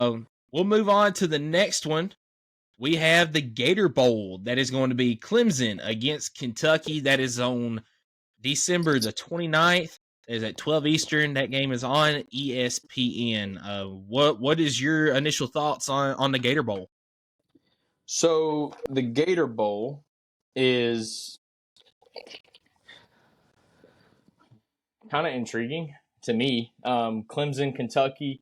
We'll move on to the next one. We have the Gator Bowl. That is going to be Clemson against Kentucky. That is on December the 29th. That is at 12 Eastern. That game is on ESPN. What is your initial thoughts on the Gator Bowl? So the Gator Bowl is kind of intriguing to me. Clemson, Kentucky.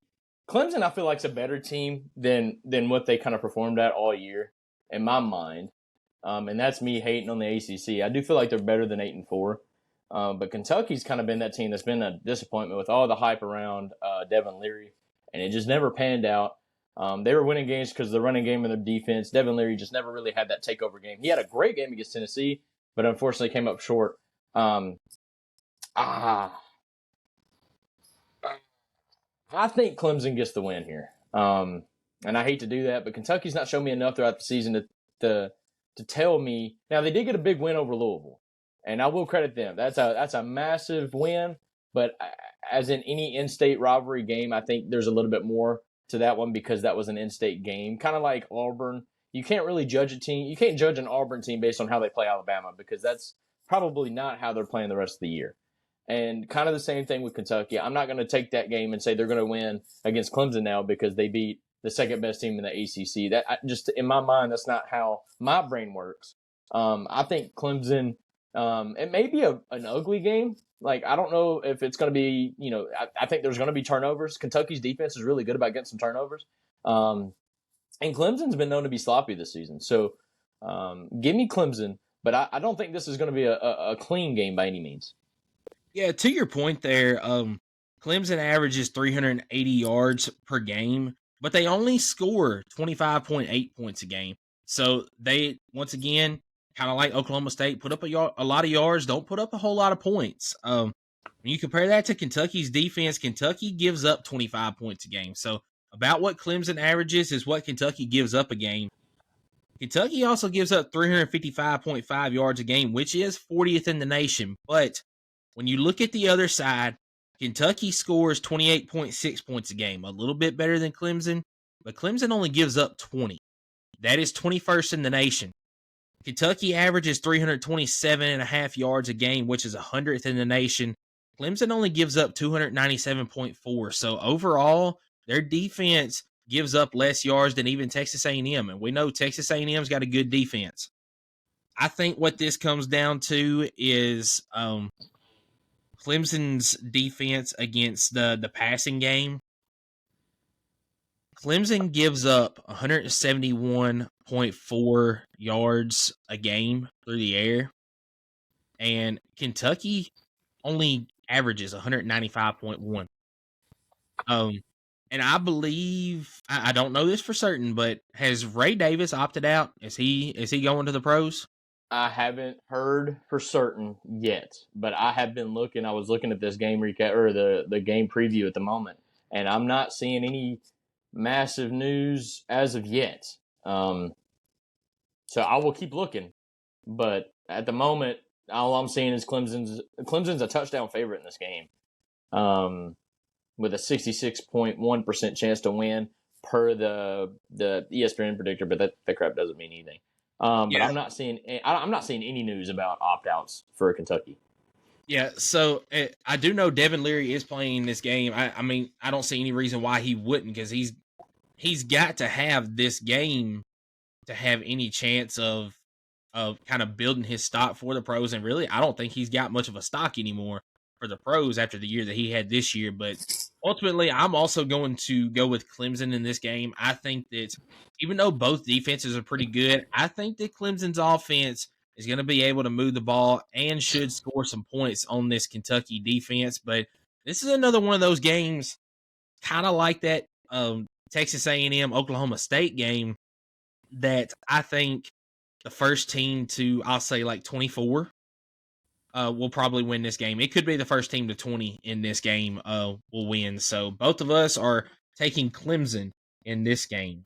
Clemson, I feel like, is a better team than what they kind of performed at all year, in my mind. And that's me hating on the ACC. I do feel like they're better than 8-4. But Kentucky's kind of been that team that's been a disappointment with all the hype around Devin Leary, and it just never panned out. They were winning games because of the running game and their defense. Devin Leary just never really had that takeover game. He had a great game against Tennessee, but unfortunately came up short. I think Clemson gets the win here. And I hate to do that, but Kentucky's not shown me enough throughout the season to tell me. Now, they did get a big win over Louisville, and I will credit them. That's a massive win, but as in any in-state rivalry game, I think there's a little bit more to that one because that was an in-state game. Kind of like Auburn. You can't really judge a team. You can't judge an Auburn team based on how they play Alabama because that's probably not how they're playing the rest of the year. And kind of the same thing with Kentucky. I'm not going to take that game and say they're going to win against Clemson now because they beat the second best team in the ACC. Just in my mind, that's not how my brain works. I think Clemson. It may be an ugly game. Like, I don't know if it's going to be. I think there's going to be turnovers. Kentucky's defense is really good about getting some turnovers. And Clemson's been known to be sloppy this season. So give me Clemson, but I don't think this is going to be a clean game by any means. Yeah, to your point there, Clemson averages 380 yards per game, but they only score 25.8 points a game. So they, once again, kind of like Oklahoma State, put up a lot of yards, don't put up a whole lot of points. When you compare that to Kentucky's defense, Kentucky gives up 25 points a game. So about what Clemson averages is what Kentucky gives up a game. Kentucky also gives up 355.5 yards a game, which is 40th in the nation, but when you look at the other side, Kentucky scores 28.6 points a game, a little bit better than Clemson, but Clemson only gives up 20. That is 21st in the nation. Kentucky averages 327.5 yards a game, which is 100th in the nation. Clemson only gives up 297.4. So overall, their defense gives up less yards than even Texas A&M, and we know Texas A&M's got a good defense. I think what this comes down to is Clemson's defense against the passing game. Clemson gives up 171.4 yards a game through the air, and Kentucky only averages 195.1. And I believe I don't know this for certain, but has Ray Davis opted out? Is he going to the pros? I haven't heard for certain yet, but I have been looking. I was looking at this game recap or the game preview at the moment, and I'm not seeing any massive news as of yet. So I will keep looking, but at the moment, all I'm seeing is Clemson's a touchdown favorite in this game, with a 66.1% chance to win per the ESPN predictor, but that crap doesn't mean anything. But I'm not seeing any news about opt-outs for Kentucky. Yeah, so I do know Devin Leary is playing this game. I mean, I don't see any reason why he wouldn't, because he's got to have this game to have any chance of kind of building his stock for the pros. And really, I don't think he's got much of a stock anymore for the pros after the year that he had this year. But ultimately, I'm also going to go with Clemson in this game. I think that even though both defenses are pretty good, I think that Clemson's offense is going to be able to move the ball and should score some points on this Kentucky defense. But this is another one of those games, kind of like that Texas A&M Oklahoma State game, that I think the first team to, I'll say, like 24 will probably win this game. It could be the first team to 20 in this game will win. So both of us are taking Clemson in this game.